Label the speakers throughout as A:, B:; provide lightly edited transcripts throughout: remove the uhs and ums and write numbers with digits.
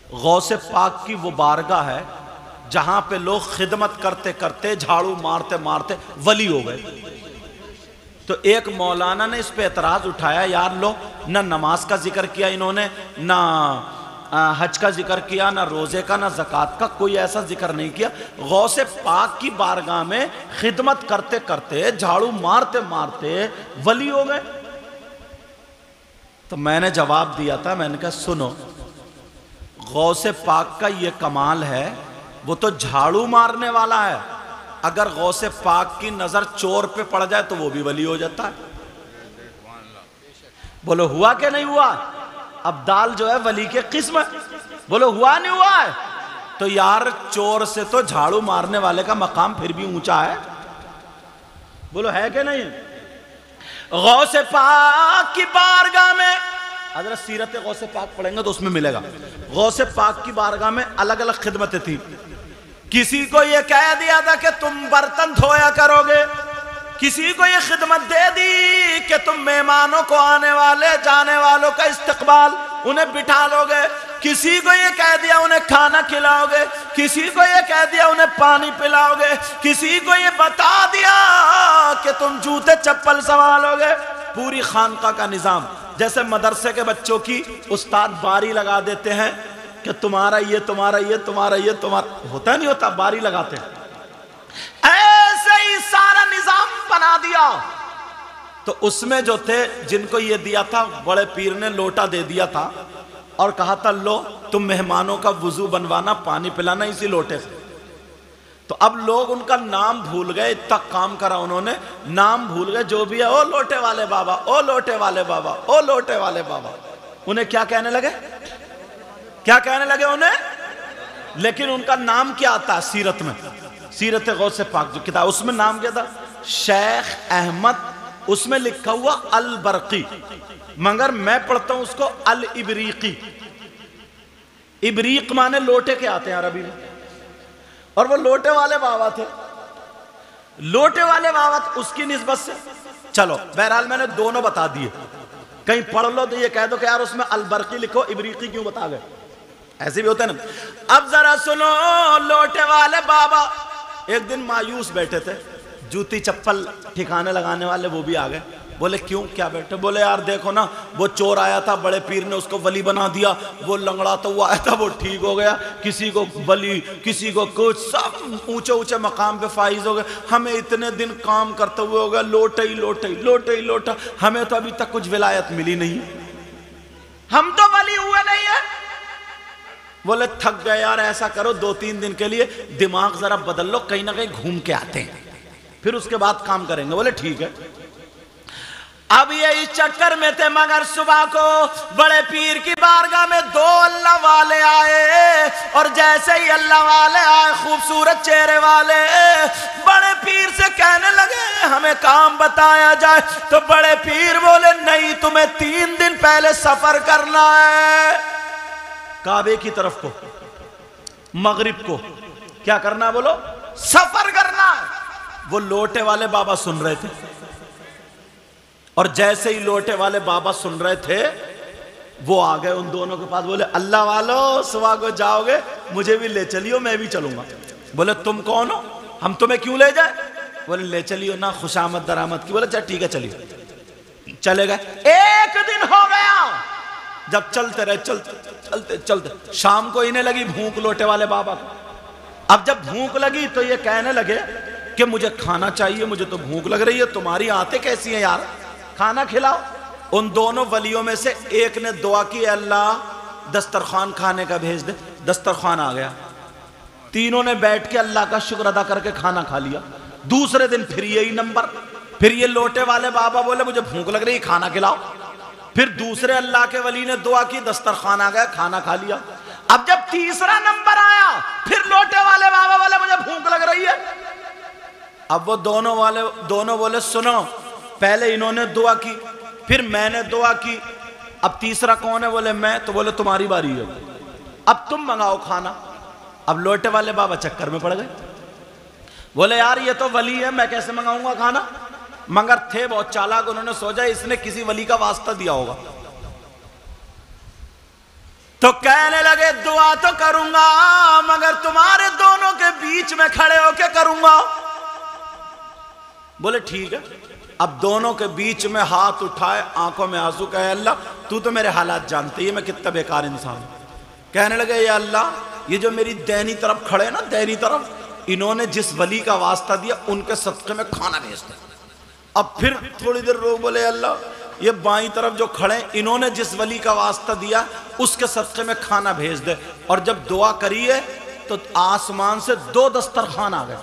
A: غوث پاک کی وہ بارگاہ ہے جہاں پہ لوگ خدمت کرتے کرتے جھاڑو مارتے مارتے ولی ہو گئے۔ تو ایک مولانا نے اس پہ اعتراض اٹھایا، یار لو نہ نماز کا ذکر کیا انہوں نے، نہ حج کا ذکر کیا، نہ روزے کا، نہ زکوٰۃ کا، کوئی ایسا ذکر نہیں کیا، غوث پاک کی بارگاہ میں خدمت کرتے کرتے جھاڑو مارتے مارتے ولی ہو گئے۔ تو میں نے جواب دیا تھا، میں نے کہا سنو، غوث پاک کا یہ کمال ہے، وہ تو جھاڑو مارنے والا ہے، اگر غوث پاک کی نظر چور پہ پڑ جائے تو وہ بھی ولی ہو جاتا ہے۔ بولو ہوا کہ نہیں ہوا؟ اب دال جو ہے ولی کے قسم ہے، بولو ہوا نہیں ہوا ہے؟ تو یار چور سے تو جھاڑو مارنے والے کا مقام پھر بھی اونچا ہے، بولو ہے کہ نہیں؟ غوث پاک کی بارگاہ میں، حضرت سیرت غوث پاک پڑھیں گے تو اس میں ملے گا، غوث پاک کی بارگاہ میں الگ الگ خدمتیں تھیں۔ کسی کو یہ کہہ دیا تھا کہ تم برتن دھویا کرو گے، کسی کو یہ خدمت دے دی کہ تم مہمانوں کو آنے والے جانے والوں کا استقبال انہیں بٹھا لو گے، کسی کو یہ کہہ دیا انہیں کھانا کھلاؤ گے، کسی کو یہ کہہ دیا انہیں پانی پلاؤ گے، کسی کو یہ بتا دیا کہ تم جوتے چپل سنبھالو گے۔ پوری خانقاہ کا نظام، جیسے مدرسے کے بچوں کی استاد باری لگا دیتے ہیں کہ تمہارا یہ تمہارا یہ تمہارا یہ تمہارا، ہوتا نہیں ہوتا، باری لگاتے ہیں، ایسے ہی سارا نظام بنا دیا۔ تو اس میں جو تھے جن کو یہ دیا تھا، بڑے پیر نے لوٹا دے دیا تھا اور کہا تھا لو تم مہمانوں کا وضو بنوانا، پانی پلانا اسی لوٹے سے۔ تو اب لوگ ان کا نام بھول گئے، اتنا کام کرا انہوں نے، نام بھول گئے، جو بھی ہے او لوٹے والے بابا، او لوٹے والے بابا، او لوٹے والے بابا۔ انہیں کیا کہنے لگے؟ کیا کہنے لگے انہیں؟ لیکن ان کا نام کیا آتا ہے سیرت میں؟ سیرت غوث پاک جو کتاب، اس میں نام کیا تھا؟ شیخ احمد، اس میں لکھا ہوا البرقی، مگر میں پڑھتا ہوں اس کو الابریقی۔ ابریق مانے لوٹے کے آتے ہیں عربی میں، اور وہ لوٹے والے بابا تھے، لوٹے والے بابا اس کی نسبت سے۔ چلو بہرحال میں نے دونوں بتا دیے، کہیں پڑھ لو تو یہ کہہ دو کہ یار اس میں البرقی لکھو، ابریقی کیوں بتا گئے؟ ایسے بھی ہوتا ہے نا۔ اب ذرا سنو، لوٹے والے بابا ایک دن مایوس بیٹھے تھے، جوتی چپل ٹھکانے لگانے والے وہ بھی آ گئے، بولے کیوں کیا بیٹھے؟ بولے یار دیکھو نا، وہ چور آیا تھا، بڑے پیر نے اس کو ولی بنا دیا، وہ لنگڑا تو وہ آیا تھا وہ ٹھیک ہو گیا، کسی کو ولی کسی کو کچھ، سب اونچے اونچے مقام پہ فائز ہو گئے، ہمیں اتنے دن کام کرتے ہوئے ہو گیا، لوٹے ہی لوٹے لوٹے ہی لوٹا، ہمیں تو ابھی تک کچھ ولایت ملی نہیں، ہم تو ولی ہوئے نہیں ہیں۔ بولے تھک گئے یار، ایسا کرو 2-3 دن کے لیے دماغ ذرا بدل لو، کہیں نہ کہیں گھوم کے آتے ہیں، پھر اس کے بعد کام کریں گے۔ بولے ٹھیک ہے۔ اب یہ اس چکر میں تھے، مگر صبح کو بڑے پیر کی بارگاہ میں 2 اللہ والے آئے، اور جیسے ہی اللہ والے آئے، خوبصورت چہرے والے، بڑے پیر سے کہنے لگے ہمیں کام بتایا جائے۔ تو بڑے پیر بولے نہیں، تمہیں 3 دن پہلے سفر کرنا ہے، کعبے کی طرف کو، مغرب کو کیا کرنا؟ بولو سفر کرنا ہے۔ وہ لوٹے والے بابا سن رہے تھے، اور جیسے ہی لوٹے والے بابا سن رہے تھے، وہ آ گئے ان دونوں کے پاس، بولے اللہ والو صبح کو جاؤ گے، مجھے بھی لے چلیو، میں بھی چلوں گا۔ بولے تم کون ہو؟ ہم تمہیں کیوں لے جائیں؟ بولے لے چلیو نا، خوش آمد درآمد کی۔ بولے چل ٹھیک ہے چلیے، چلے گئے۔ 1 دن ہو گیا، جب چلتے رہے، چلتے شام کو انہیں لگی بھوک لوٹے والے بابا کو۔ اب جب بھوک لگی تو یہ کہنے لگے کہ مجھے کھانا چاہیے، مجھے تو بھوک لگ رہی ہے، تمہاری آنتیں کیسی ہیں یار، کھانا کھلاؤ۔ ان دونوں ولیوں میں سے ایک نے دعا کی، اے اللہ دسترخوان کھانے کا بھیج دے، دسترخوان آ گیا، تینوں نے بیٹھ کے اللہ کا شکر ادا کر کے کھانا کھا لیا۔ دوسرے دن پھر یہی نمبر، پھر یہ لوٹے والے بابا بولے مجھے بھوک لگ رہی ہے، کھانا کھلاؤ۔ پھر دوسرے اللہ کے ولی نے دعا کی، دسترخوان آ گیا، کھانا کھا لیا۔ اب جب تیسرا نمبر آیا، پھر لوٹے والے بابا بولے مجھے بھوک لگ رہی ہے۔ اب وہ دونوں بولے سنو، پہلے انہوں نے دعا کی، پھر میں نے دعا کی، اب تیسرا کون ہے؟ بولے میں۔ تو بولے تمہاری باری ہے، اب تم منگاؤ کھانا۔ اب لوٹے والے بابا چکر میں پڑ گئے، بولے یار یہ تو ولی ہے، میں کیسے منگاؤں گا کھانا؟ مگر تھے بہت چالاک، انہوں نے سوچا اس نے کسی ولی کا واسطہ دیا ہوگا۔ تو کہنے لگے دعا تو کروں گا مگر تمہارے دونوں کے بیچ میں کھڑے ہو کے کروں گا. بولے ٹھیک ہے. اب دونوں کے بیچ میں ہاتھ اٹھائے, آنکھوں میں آنسو, کہے اللہ تو میرے حالات جانتے, یہ میں کتنا بیکار انسان ہوں. کہنے لگے یا اللہ یہ جو میری دینی طرف کھڑے نا, دینی طرف, انہوں نے جس ولی کا واسطہ دیا ان کے صدقے میں کھانا بھیج دے. اب پھر تھوڑی دیر رو, بولے اللہ یہ بائیں طرف جو کھڑے انہوں نے جس ولی کا واسطہ دیا اس کے صدقے میں کھانا بھیج دے. اور جب دعا کریے تو آسمان سے 2 دسترخوان آ گئے.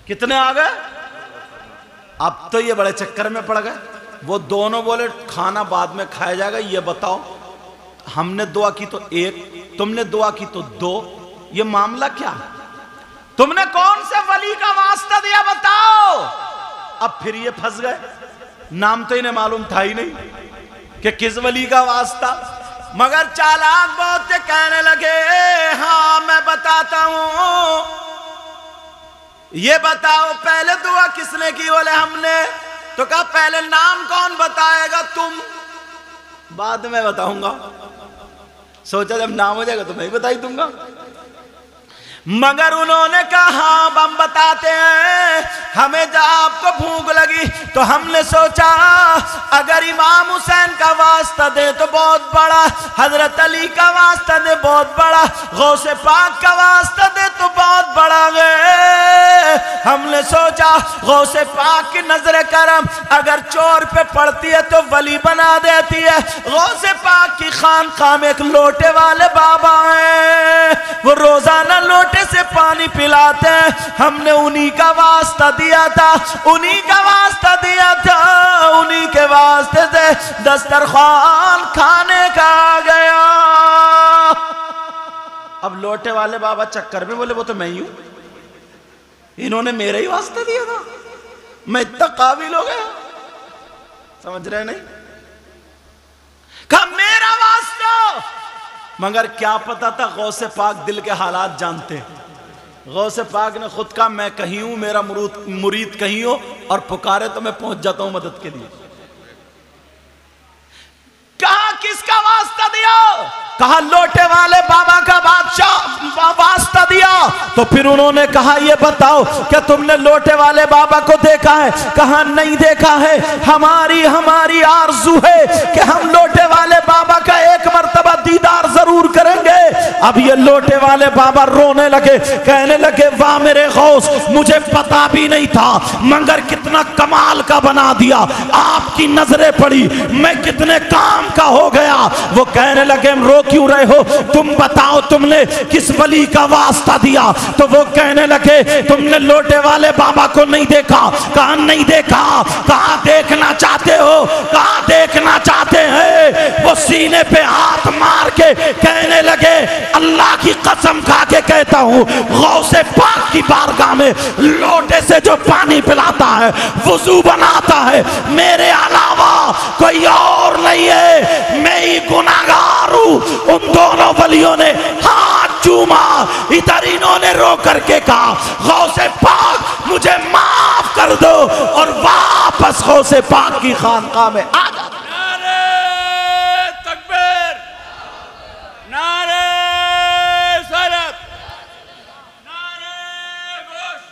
A: کتنے آ گئے؟ اب تو یہ بڑے چکر میں پڑ گئے. وہ دونوں بولے کھانا بعد میں کھایا جائے گا, یہ بتاؤ ہم نے دعا کی تو 1, تم نے دعا کی تو 2, یہ معاملہ کیا؟ تم نے کون سے ولی کا واسطہ دیا بتاؤ. اب پھر یہ پھنس گئے, نام تو انہیں معلوم تھا ہی نہیں کہ کس ولی کا واسطہ. مگر چالاک بہت تھے, کہنے لگے ہاں میں بتاتا ہوں, یہ بتاؤ پہلے دعا کس نے کی؟ بولے ہم نے. تو کہا پہلے نام کون بتائے گا؟ تم. بعد میں بتاؤں گا. سوچا جب نام ہو جائے گا تو میں ہی بتا ہی دوں گا. مگر انہوں نے کہا ہاں ہم بتاتے ہیں, ہمیں جب آپ کو بھوک لگی تو ہم نے سوچا اگر امام حسین کا واسطہ دے تو بہت بڑا, حضرت علی کا واسطہ دے بہت بڑا, غوث پاک کا واسطہ دے تو بہت بڑا گئے. ہم نے سوچا غوث پاک کی نظر کرم اگر چور پہ پڑتی ہے تو ولی بنا دیتی ہے. غوث پاک کی خانقاہ میں ایک لوٹے والے بابا ہیں, وہ روزانہ لوٹے سے پانی پلاتے ہیں, ہم نے انہی کا واسطہ دیا تھا, انہی کا واسطہ دیا تھا, انہی کے واسطے سے دسترخوان کھانے کا آ گیا. اب لوٹے والے بابا چکر میں بولے وہ تو میں ہی ہوں, انہوں نے میرے ہی واسطے دیا تھا, میں اتنا قابل ہو گیا. سمجھ رہے نہیں؟ کہا میرا واسطہ. مگر کیا پتا تھا غوث پاک دل کے حالات جانتے. غوث پاک نے خود کہا میں کہیں ہوں, میرا مرید کہیں ہو, اور پکارے تو میں پہنچ جاتا ہوں مدد کے لیے. کہا کس کا واسطہ دیا؟ کہا لوٹے والے بابا کا بادشاہ واسطہ دیا. تو پھر انہوں نے کہا یہ بتاؤ کہ تم نے لوٹے والے بابا کو دیکھا ہے؟ کہا نہیں دیکھا ہے, ہماری آرزو ہے کہ ہم لوٹے والے بابا کا ایک مرتبہ دیدار ضرور کریں گے. اب یہ لوٹے والے بابا رونے لگے, کہنے لگے واہ میرے غوث, مجھے پتا بھی نہیں تھا مگر کتنا کمال کا بنا دیا, آپ کی نظریں پڑی, میں کتنے کام کا ہو گیا. وہ کہنے لگے رو کیوں رہے ہو, تم بتاؤ تم نے کس ولی کا واسطہ دیا؟ تو وہ کہنے لگے تم نے لوٹے والے بابا کو نہیں دیکھا؟ کہا نہیں دیکھا. کہا دیکھنا چاہتے ہو؟ کہا دیکھنا چاہتے ہیں. وہ سینے پہ ہاتھ مار کے کہنے لگے اللہ کی قسم کھا کے کہتا ہوں غوث پاک کی بارگاہ میں لوٹے سے جو پانی پلاتا ہے, وضو بناتا ہے, میرے علاوہ کوئی اور نہیں ہے, میں ہی گناہگار ہوں. ان دونوں ولیوں نے ہاتھ چوما. ادھر انہوں نے رو کر کے کہا غوث پاک مجھے معاف کر دو, اور واپس غوث پاک کی خانقاہ میں آ جا.
B: نعرہ تکبیر, نعرہ صلات, نعرہ گوش.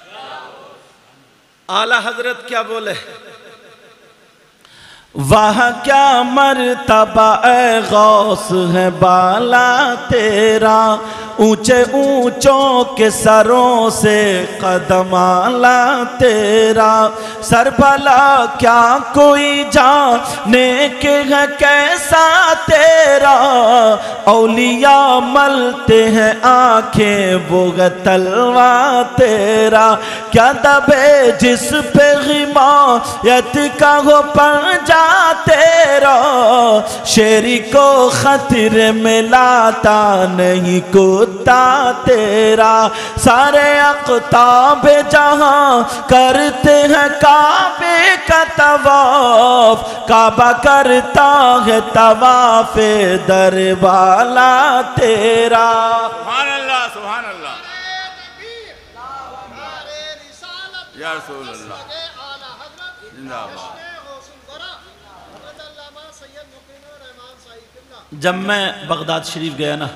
A: اعلیٰ حضرت کیا بولے؟ وہاں کیا مرتبہ اے غوث ہے بالا تیرا, اونچے اونچوں کے سروں سے قدم آلا تیرا. سر بھلا کیا کوئی جانے کہ ہے کیسا تیرا, اولیاء ملتے ہیں آنکھیں وہ ہے تلوہ تیرا. کیا دبے جس پہ غمایت کا ہو پنجہ تیرا, شیری کو خطرے میں لاتا نہیں کتا تیرا. سارے اقطاب جہاں کرتے ہیں کعبے کا طواف, کعبہ کرتا ہے طواف در بالا تیرا.
B: سبحان اللہ, سبحان اللہ, یا رسول اللہ, زندہ باد.
A: جب میں بغداد شریف گیا نا،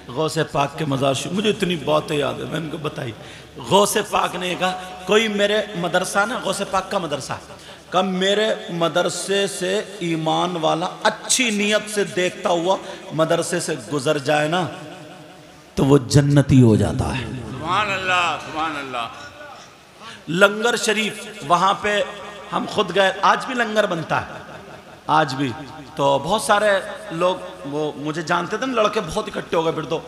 A: غوث پاک کے مزار شریف، مجھے اتنی باتیں یاد ہے، میں ان کو بتائی. غوث پاک نے کہا کوئی میرے مدرسہ نا، غوث پاک کا مدرسہ، کہ میرے مدرسے سے ایمان والا اچھی نیت سے دیکھتا ہوا مدرسے سے گزر جائے نا تو وہ جنتی ہو جاتا ہے.
B: سبحان اللہ سبحان اللہ.
A: لنگر شریف وہاں پہ ہم خود گئے، آج بھی لنگر بنتا ہے آج بھی. تو بہت سارے لوگ وہ مجھے جانتے تھے نا، لڑکے بہت اکٹھے ہو گئے پھر تو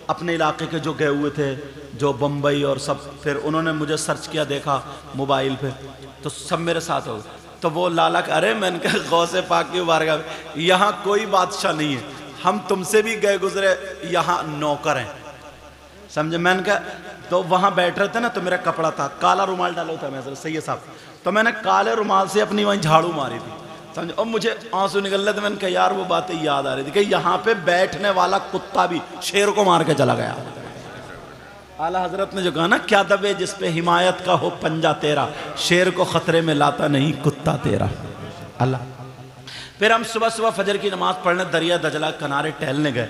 A: اپنے علاقے کے جو گئے ہوئے تھے، جو بمبئی اور سب، پھر انہوں نے مجھے سرچ کیا، دیکھا موبائل پہ تو سب میرے ساتھ ہو گئے. تو وہ لالا کہ ارے میں نے کہا غوث پاک کی بارگاہ میں یہاں کوئی بادشاہ نہیں ہے، ہم تم سے بھی گئے گزرے، یہاں نوکر ہیں، سمجھے. میں نے کہا تو وہاں بیٹھ رہے تھے نا، تو میرا کپڑا تھا، کالا رومال ڈالا ہوتا ہے میں سید صاحب، تو میں نے کالے رومال سے اپنی وہیں جھاڑو ماری تھی، سمجھے. اور مجھے آنسو نکل رہے تھے. میں نے کہا یار وہ باتیں یاد آ رہی تھی کہ یہاں پہ بیٹھنے والا کتا بھی شیر کو مار کے چلا گیا. اعلیٰ حضرت نے جو کہا نا، کیا دبے جس پہ حمایت کا ہو پنجہ تیرا، شیر کو خطرے میں لاتا نہیں کتا تیرا. اللہ. پھر ہم صبح صبح فجر کی نماز پڑھنے دریا دجلہ کنارے ٹہلنے گئے.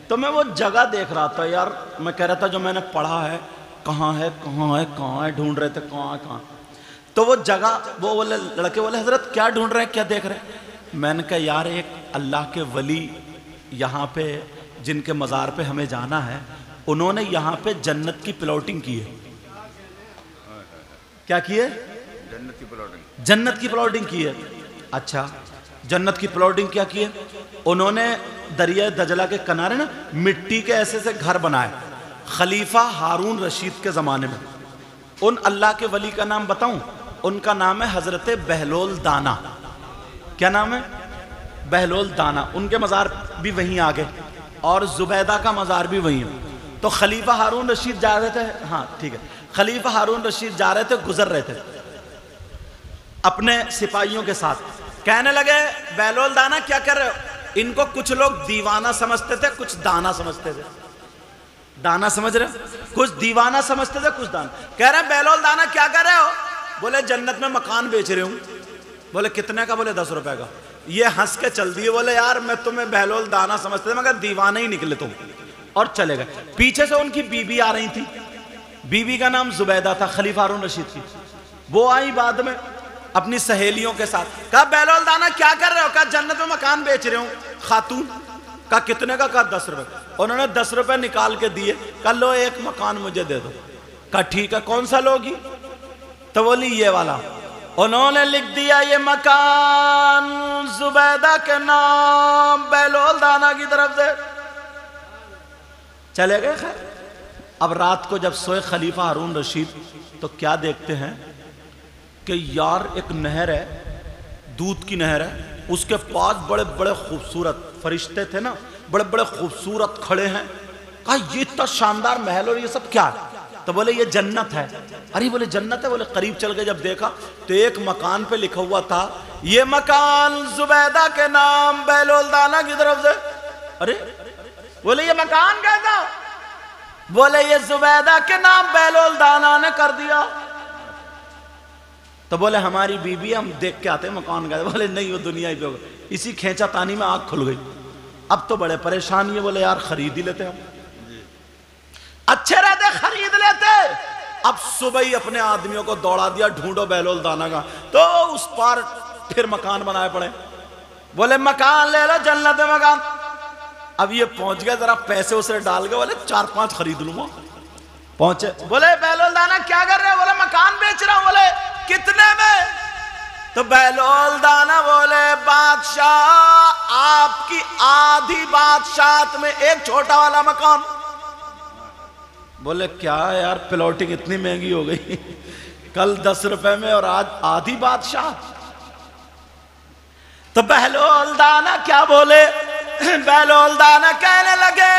A: تو میں وہ جگہ دیکھ رہا تھا یار، میں کہہ رہا تھا جو میں نے پڑھا ہے کہاں ہے کہاں ہے کہاں ہے، ڈھونڈ رہے تھے کہاں ہے کہاں. تو وہ جگہ، وہ بولے لڑکے بولے حضرت کیا ڈھونڈ رہے ہیں، کیا دیکھ رہے ہیں. میں نے کہا یار ایک اللہ کے ولی یہاں پہ جن کے مزار پہ ہمیں جانا ہے، انہوں نے یہاں پہ جنت کی پلاٹنگ کی ہے. کیا کی ہے؟
B: جنت کی پلاٹنگ.
A: جنت کی پلاٹنگ کی ہے. اچھا جنت کی پلاٹنگ کیا کی ہے؟ انہوں نے دریا دجلہ کے کنارے نا مٹی کے ایسے سے گھر بنائے، خلیفہ ہارون رشید کے زمانے میں. ان اللہ کے ولی کا نام بتاؤں؟ ان کا نام ہے حضرت بہلول دانا. کیا نام ہے؟ بہلول دانا. ان کے مزار بھی وہیں آگے، اور زبیدہ کا مزار بھی وہیں ہے. تو خلیفہ ہارون رشید جا رہے تھے، ہاں ٹھیک ہے، خلیفہ ہارون رشید جا رہے تھے، گزر رہے تھے اپنے سپاہیوں کے ساتھ. کہنے لگے بہلول دانا کیا کر رہے ہو؟ ان کو کچھ لوگ دیوانہ سمجھتے تھے، کچھ دانا سمجھتے تھے. دانا سمجھ رہے ہیں؟ کچھ دیوانہ سمجھتے تھے، کچھ دانا. کہہ رہے ہیں بہلول دانا کیا کر رہے ہو؟ بولے جنت میں مکان بیچ رہے ہوں. بولے کتنے کا؟ بولے 10 روپے کا. یہ ہنس کے چل دیے، بولے یار میں تمہیں بہلول دانا سمجھتے تھے مگر دیوانہ ہی نکلے تم، اور چلے گئے. پیچھے سے ان کی بیوی آ رہی تھی، بیوی کا نام زبیدہ تھا، خلیفہ ہارون رشید کی. وہ آئی بعد میں اپنی سہیلیوں کے ساتھ. کہا بہلول دانا کیا کر رہے ہو؟ کہا جنت میں مکان بیچ رہے ہوں. خاتون. کہا کتنے کا؟ کہا 10 روپے. انہوں نے 10 روپے نکال کے دیے. کہا لو ایک مکان مجھے دے دو. کہا ٹھیک ہے، کون سا لوگی؟ تو بولی یہ والا. انہوں نے لکھ دیا یہ مکان زبیدہ کے نام بہلول دانا کی طرف سے. چلے گئے. خیر اب رات کو جب سوئے خلیفہ ہارون رشید تو کیا دیکھتے ہیں کہ یار ایک نہر ہے، دودھ کی نہر ہے، اس کے پاس بڑے بڑے خوبصورت فرشتے تھے نا، بڑے بڑے خوبصورت کھڑے ہیں. کہا یہ اتنا شاندار محل اور یہ سب کیا ہے؟ تو بولے یہ جنت ہے. ارے بولے جنت ہے؟ بولے قریب چل کے جب دیکھا تو ایک مکان پہ لکھا ہوا تھا یہ مکان زبیدہ کے نام بہلول دانا کی طرف سے. ارے بولے یہ مکان کیسا؟ بولے یہ زبیدہ کے نام بہلول دانا نے کر دیا. تو بولے ہماری بیوی ہم دیکھ کے آتے ہیں مکان کا. بولے نہیں وہ دنیا ہی پہ ہوگا. اسی کھینچا تانی میں آنکھ کھل گئی. اب تو بڑے پریشان یہ، بولے یار خرید ہی لیتے ہم، اچھے رہتے خرید لیتے. اب صبح ہی اپنے آدمیوں کو دوڑا دیا ڈھونڈو بہلول دانا کا. تو اس پار پھر مکان بنائے پڑے. بولے مکان لے لو جنت میں مکان. اب یہ پہنچ گئے، ذرا پیسے اسے ڈال گئے، بولے 4-5 خرید لوں. پہنچے. بولے بہلول دانا کیا کر رہے ہو؟ بولے مکان بیچ رہا ہوں. بولے کتنے میں؟ تو بہلول دانا بولے بادشاہ آپ کی آدھی بادشاہت میں ایک چھوٹا والا مکان. بولے کیا یار پلاٹنگ اتنی مہنگی ہو گئی، کل 10 روپے میں اور آج آدھی بادشاہ. تو بہلول دانا کیا بولے؟ بہلول دانا کہنے لگے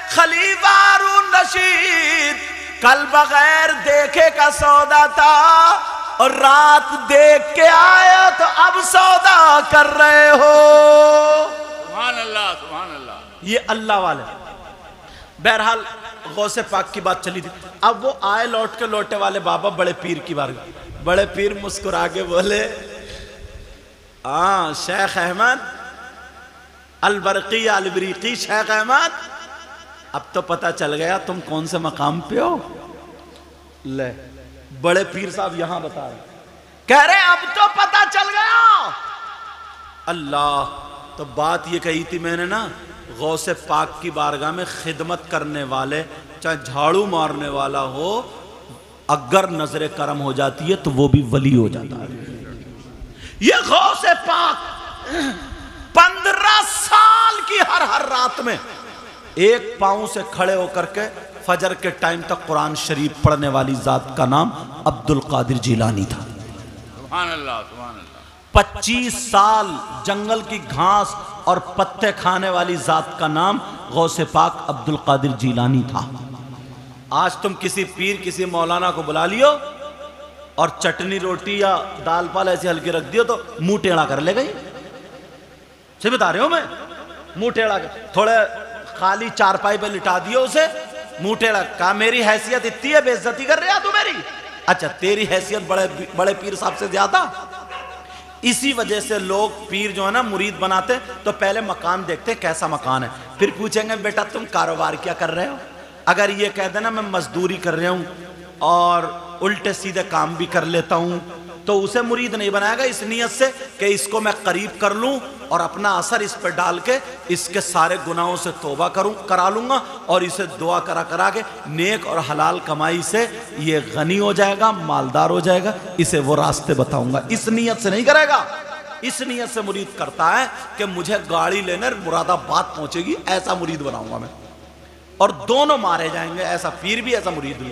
A: خلیفہ ہارون رشید کل بغیر دیکھے کا سودا تھا اور رات دیکھ کے آیا تو اب سودا کر رہے ہو.
B: سبحان اللہ سبحان اللہ.
A: یہ اللہ والے. بہرحال غوث پاک کی بات چلی تھی. اب وہ آئے لوٹ کے لوٹے والے بابا بڑے پیر کی بارگاہ. بڑے پیر مسکرا کے بولے ہاں شیخ احمد البرقی البریقی شیخ احمد اب تو پتہ چل گیا تم کون سے مقام پہ ہو. لے بڑے پیر صاحب یہاں بتا رہے کہہ رہے اب تو پتہ چل گیا. اللہ تو بات یہ کہی تھی میں نے نا, غوث پاک کی بارگاہ میں خدمت کرنے والے چاہے جھاڑو مارنے والا ہو اگر نظر کرم ہو جاتی ہے تو وہ بھی ولی ہو جاتا ہے. یہ غوث پاک 15 سال کی ہر رات میں ایک پاؤں سے کھڑے ہو کر کے فجر کے ٹائم تک قرآن شریف پڑھنے والی ذات کا نام عبد القادر جیلانی تھا.
B: سبحان اللہ سبحان اللہ.
A: 25 سال جنگل کی گھاس اور پتے کھانے والی ذات کا نام غوث پاک عبد القادر جیلانی تھا. آج تم کسی پیر کسی مولانا کو بلا لیو اور چٹنی روٹی یا دال پال ایسے ہلکی رکھ دیو تو منہ ٹیڑھا کر لے گئی. سے بتا رہے ہو میں, منہ ٹیڑھا کر, تھوڑے خالی چارپائی پہ لٹا دیو اسے, منہ ٹیڑھا. کہا میری حیثیت اتنی ہے, بے عزتی کر رہا تو میری. اچھا تیری حیثیت بڑے پیر صاحب سے زیادہ. اسی وجہ سے لوگ پیر جو ہے نا مرید بناتے تو پہلے مکان دیکھتے کیسا مکان ہے, پھر پوچھیں گے بیٹا تم کاروبار کیا کر رہے ہو. اگر یہ کہہ دینا میں مزدوری کر رہا ہوں اور الٹے سیدھے کام بھی کر لیتا ہوں تو اسے مرید نہیں بنائے گا, اس نیت سے کہ اس کو میں قریب کر لوں اور اپنا اثر اس پہ ڈال کے اس کے سارے گناہوں سے توبہ کرا لوں گا اور اسے دعا کرا کے نیک اور حلال کمائی سے یہ غنی ہو جائے گا, مالدار ہو جائے گا, اسے وہ راستے بتاؤں گا. اس نیت سے نہیں کرے گا. اس نیت سے مرید کرتا ہے کہ مجھے گاڑی لینے مراد آباد پہنچے گی, ایسا مرید بناؤں گا میں, اور دونوں مارے جائیں گے, ایسا پیر بھی ایسا مرید بھی.